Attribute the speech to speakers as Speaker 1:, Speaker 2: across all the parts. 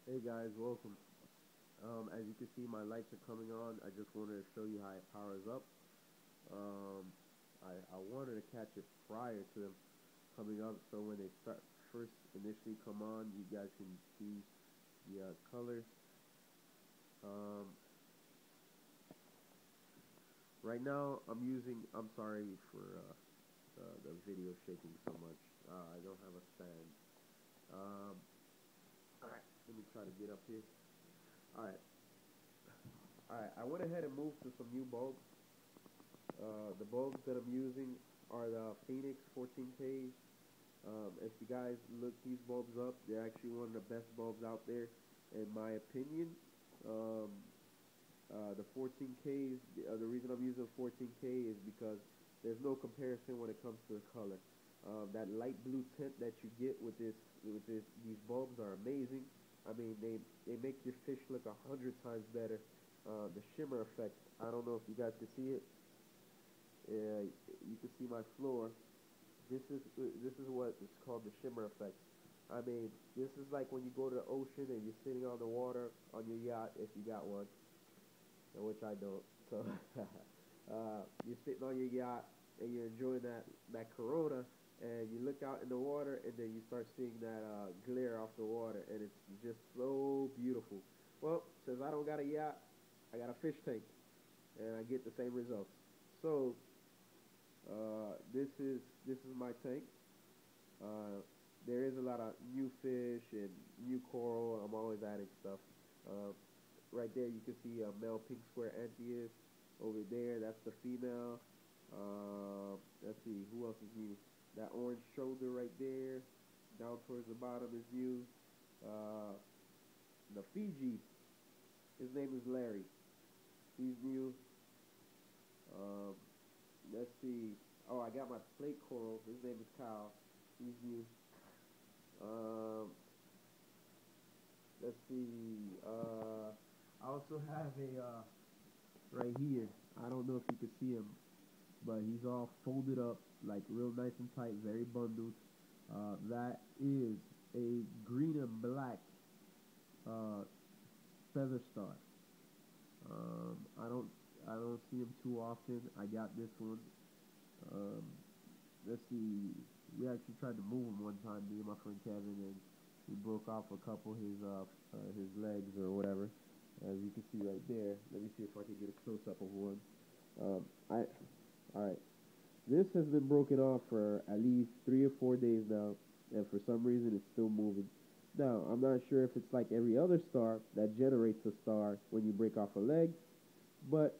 Speaker 1: Hey guys, welcome. As you can see, my lights are coming on. I just wanted to show you how it powers up. I wanted to catch it prior to them coming up, so when they first initially come on, you guys can see the colors. Right now, I'm sorry for the video shaking so much. I don't have a stand. Alright, let me try to get up here. Alright, I went ahead and moved to some new bulbs. The bulbs that I'm using are the Phoenix 14Ks. If you guys look these bulbs up, they're actually one of the best bulbs out there, in my opinion. The 14Ks, the reason I'm using 14K is because there's no comparison when it comes to the color. That light blue tint that you get with these bulbs are amazing. I mean, they make your fish look 100 times better. The shimmer effect, I don't know if you guys can see it. You can see my floor. This is what is called the shimmer effect. I mean, this is like when you go to the ocean and you're sitting on the water on your yacht, if you got one, which I don't. So you're sitting on your yacht and you're enjoying that corona, and you look out in the water and then you start seeing that glare off the water, and it's just so beautiful. Well, since I don't got a yacht, I got a fish tank, and I get the same results. So this is my tank. There is a lot of new fish and new coral. I'm always adding stuff. Right there you can see a male pink square Antheus. Over there, that's the female. Let's see, who else is new? That orange shoulder right there, down towards the bottom, is new. The Fiji, his name is Larry. He's new. Let's see. Oh, I got my plate coral. His name is Kyle. He's new. Let's see. I also have a right here. I don't know if you can see him, but he's all folded up, like real nice and tight, very bundled. That is a green and black feather star. I don't see him too often. I got this one. Let's see. We actually tried to move him one time, me and my friend Kevin, and he broke off a couple of his legs or whatever, as you can see right there. Let me see if I can get a close up of one. All right. This has been broken off for at least 3 or 4 days now, and for some reason it's still moving. Now, I'm not sure if it's like every other star that generates a star when you break off a leg, but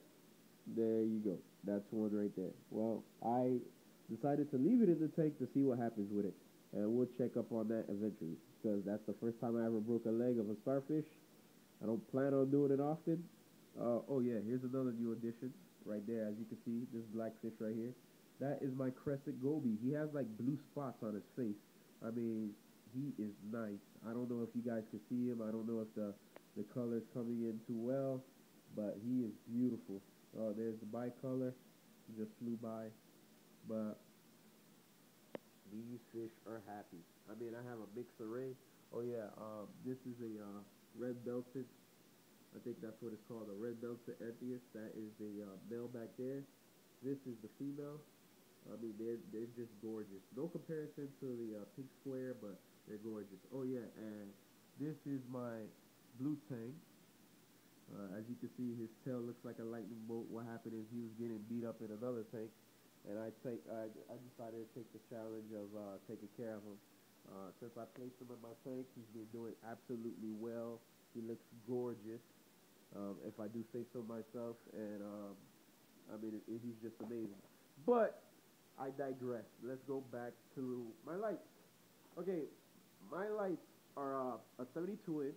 Speaker 1: there you go. That's one right there. Well, I decided to leave it in the tank to see what happens with it, and we'll check up on that eventually, because that's the first time I ever broke a leg of a starfish. I don't plan on doing it often. Oh yeah, here's another new addition right there. As you can see, this black fish right here, that is my crescent goby. He has like blue spots on his face. I mean, he is nice. I don't know if you guys can see him. I don't know if the color's coming in too well, but he is beautiful. Oh, there's the bicolor. He just flew by. But these fish are happy. I mean, I have a mixed array. Oh yeah, this is a red belted. I think that's what it's called, a red belted Antheus. That is the male back there. This is the female. I mean, they're just gorgeous. No comparison to the pink square, but they're gorgeous. Oh yeah, and this is my blue tank. As you can see, his tail looks like a lightning bolt. What happened is he was getting beat up in another tank, and I decided to take the challenge of taking care of him. Since I placed him in my tank, he's been doing absolutely well. He looks gorgeous, if I do say so myself, and I mean, he's just amazing. But I digress. Let's go back to my lights. Okay, my lights are a 72-inch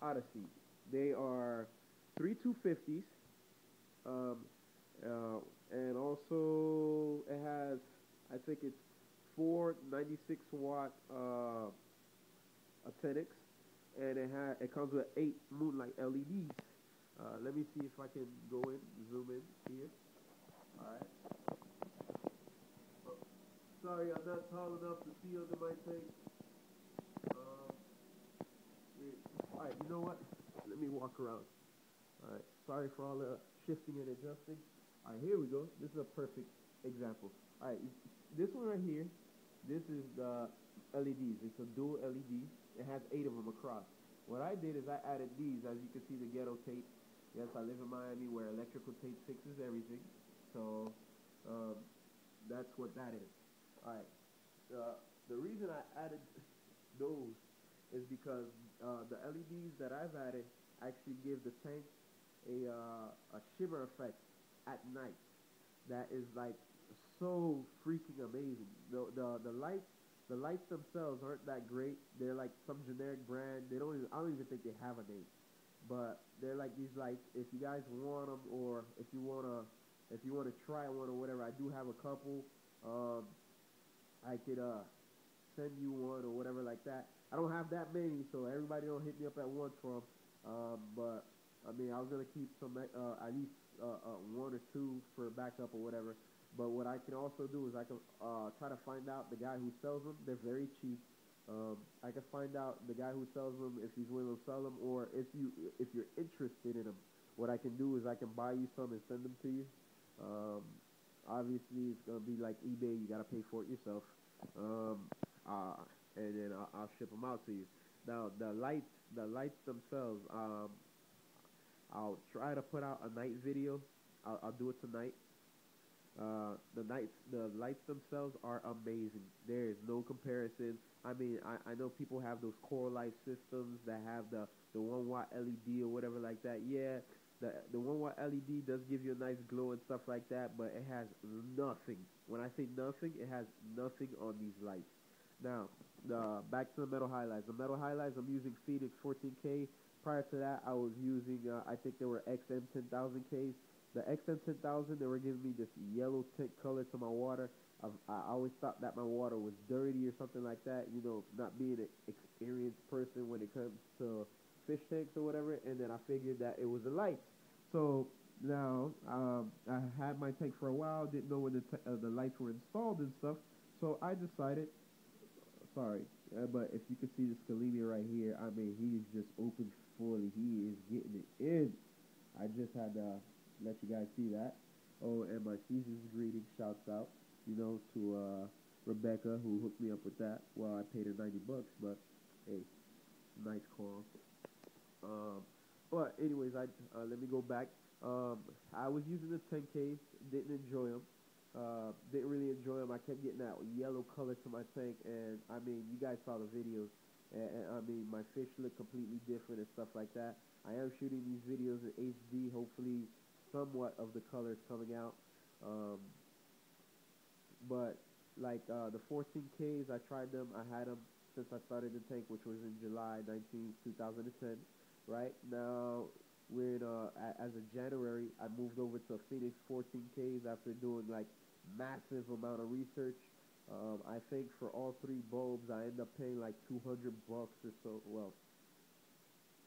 Speaker 1: Odyssey. They are 3 250s, and also it has, I think it's 4 96-watt Acrylics, and it comes with 8 moonlight LEDs. Let me see if I can go in, zoom in here. All right. Oh, sorry, I'm not tall enough to see under my tank. Alright, know what? Let me walk around. Alright, sorry for all the shifting and adjusting. Alright, here we go. This is a perfect example. Alright, this one right here, this is the LEDs. It's a dual LED. It has 8 of them across. What I did is I added these. As you can see, the ghetto tape. Yes, I live in Miami where electrical tape fixes everything. So, that's what that is. Alright, the reason I added those is because the LEDs that I've added actually give the tank a shimmer effect at night that is like so freaking amazing. The lights themselves aren't that great. They're like some generic brand. I don't even think they have a name, but they're like these lights. If you guys want them, or if you wanna try one or whatever, I do have a couple. I could send you one or whatever like that. I don't have that many, so everybody don't hit me up at once for them. But I mean, I was gonna keep some at least 1 or 2 for backup or whatever. But what I can also do is I can try to find out the guy who sells them. They're very cheap. I can find out the guy who sells them if he's willing to sell them, or if you're interested in them. What I can do is I can buy you some and send them to you. Obviously, it's gonna be like eBay. You gotta pay for it yourself. And then I'll ship them out to you. Now the lights themselves. I'll try to put out a night video. I'll do it tonight. The lights themselves are amazing. There is no comparison. I mean, I know people have those core light systems that have the 1 watt LED or whatever like that. Yeah, the 1 watt LED does give you a nice glow and stuff like that, but it has nothing. When I say nothing, it has nothing on these lights. Now, back to the metal highlights. The metal highlights, I'm using Phoenix 14K. Prior to that, I was using, I think they were XM 10,000Ks. The XM 10,000, they were giving me this yellow tint color to my water. I always thought that my water was dirty or something like that, you know, not being an experienced person when it comes to fish tanks or whatever, and then I figured that it was the lights. So now, I had my tank for a while, didn't know when the lights were installed and stuff, so I decided, sorry, but if you can see the Scalimia right here, I mean, he is just open fully. He is getting it in. I just had to let you guys see that. Oh, and my season's greeting shouts out, you know, to Rebecca, who hooked me up with that. Well, I paid her $90, but hey, nice call. But anyways, let me go back. I was using the 10Ks, didn't enjoy them. Didn't really enjoy them. I kept getting that yellow color to my tank, and I mean, you guys saw the videos, and I mean, my fish look completely different and stuff like that. I am shooting these videos in HD. Hopefully, somewhat of the color is coming out. But like the 14Ks, I tried them. I had them since I started the tank, which was in July 2010. Right now, we're in as of January, I moved over to Phoenix 14Ks after doing like massive amount of research. I think for all 3 bulbs, I end up paying like $200 or so. Well,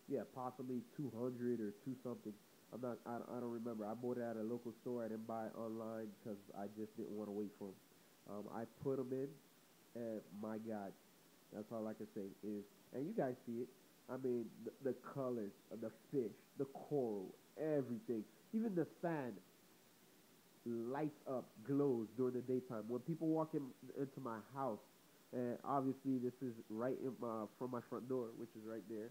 Speaker 1: yeah, possibly 200 or 2 something. I don't remember. I bought it at a local store. I didn't buy it online because I just didn't want to wait for them. I put them in, and my God, that's all I can say is, and you guys see it. I mean, the colors of the fish, the coral, everything, even the sand lights up, glows during the daytime. When people walk into my house, and obviously this is right in from my front door, which is right there.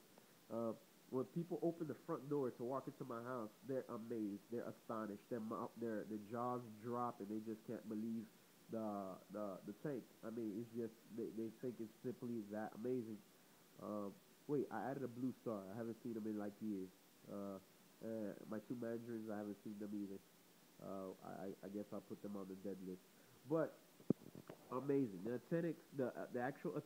Speaker 1: When people open the front door to walk into my house, they're amazed, they're astonished, their jaws drop, and they just can't believe the tank. I mean, it's just they think it's simply that amazing. Wait, I added a blue star. I haven't seen them in like years. My 2 mandarins, I haven't seen them either. I guess I'll put them on the dead list. But amazing. The actinics, the actual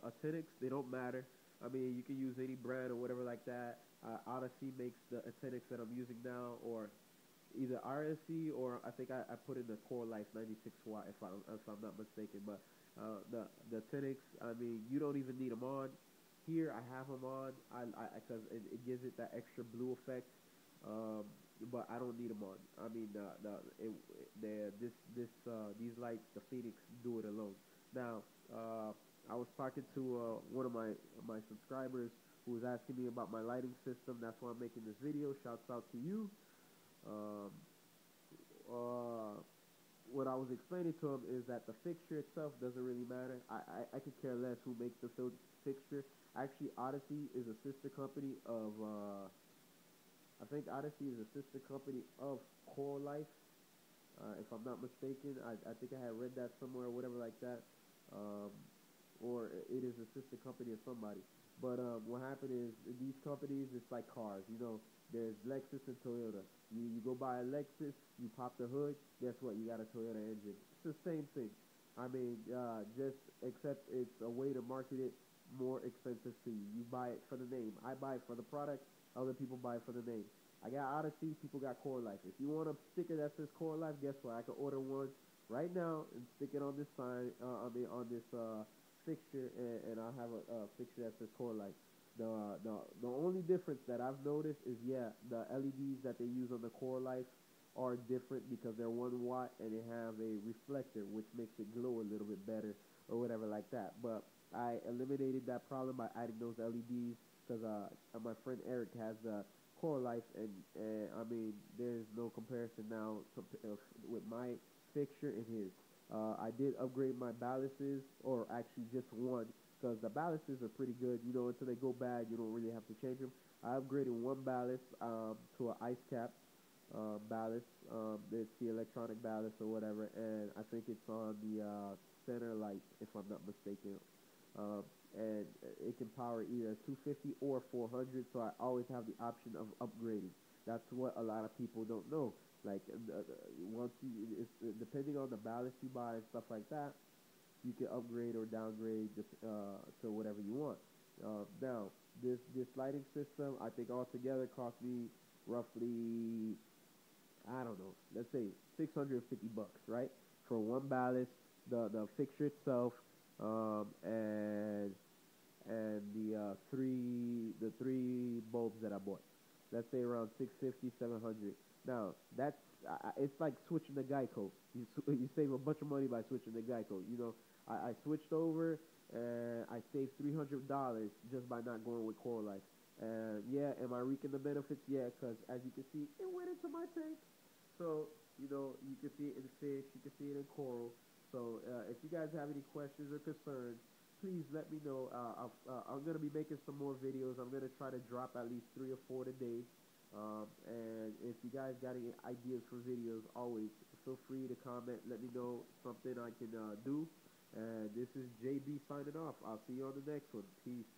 Speaker 1: actinics, they don't matter. I mean, you can use any brand or whatever like that. Odyssey makes the actinics that I'm using now, or either RSC, or I think I put in the Core Life 96 watt if I'm not mistaken. But the actinics, I mean, you don't even need them on. Here I have them on, because it gives it that extra blue effect, but I don't need them on. I mean, these lights, the Phoenix, do it alone. Now, I was talking to one of my subscribers who was asking me about my lighting system. That's why I'm making this video. Shouts out to you. What I was explaining to him is that the fixture itself doesn't really matter. I could care less who makes the fixture. Actually, Odyssey is a sister company of, I think Odyssey is a sister company of Coral Life, if I'm not mistaken. I think I had read that somewhere or whatever like that. Or it is a sister company of somebody. But what happened is, these companies, it's like cars, you know. There's Lexus and Toyota. You go buy a Lexus, you pop the hood, guess what? You got a Toyota engine. It's the same thing. I mean, just except it's a way to market it more expensive to you. You buy it for the name. I buy it for the product. Other people buy it for the name. I got Odyssey. People got Coral Life. If you want a sticker that says Coral Life, guess what? I can order one right now and stick it on this sign. On this fixture, and I'll have a fixture that says Coral Life. The only difference that I've noticed is, yeah, the LEDs that they use on the Coral Life are different because they're 1 watt and they have a reflector, which makes it glow a little bit better or whatever like that. But I eliminated that problem by adding those LEDs because my friend Eric has the Coral Life, and I mean, there's no comparison now with my fixture and his. I did upgrade my ballasts, or actually just one, because the ballasts are pretty good. You know, until they go bad, you don't really have to change them. I upgraded one ballast to an ice cap ballast. It's the electronic ballast or whatever, and I think it's on the center light, if I'm not mistaken. And it can power either 250 or 400, so I always have the option of upgrading. That's what a lot of people don't know. Like, once depending on the ballast you buy and stuff like that, you can upgrade or downgrade to whatever you want. Now, this lighting system, I think altogether cost me roughly, I don't know, let's say $650, right? For one ballast, the fixture itself, and the three bulbs that I bought. Let's say around 650, 700. Now, that's it's like switching the Geico. You save a bunch of money by switching the Geico. You know, I switched over and I saved $300 just by not going with Coral Life. And yeah, am I reaping the benefits? Yeah, because as you can see, it went into my tank. So, you know, you can see it in fish, you can see it in coral. So if you guys have any questions or concerns, please let me know. I'm going to be making some more videos. I'm going to try to drop at least 3 or 4 today. And if you guys got any ideas for videos, always feel free to comment. Let me know something I can do. And this is JB signing off. I'll see you on the next one. Peace.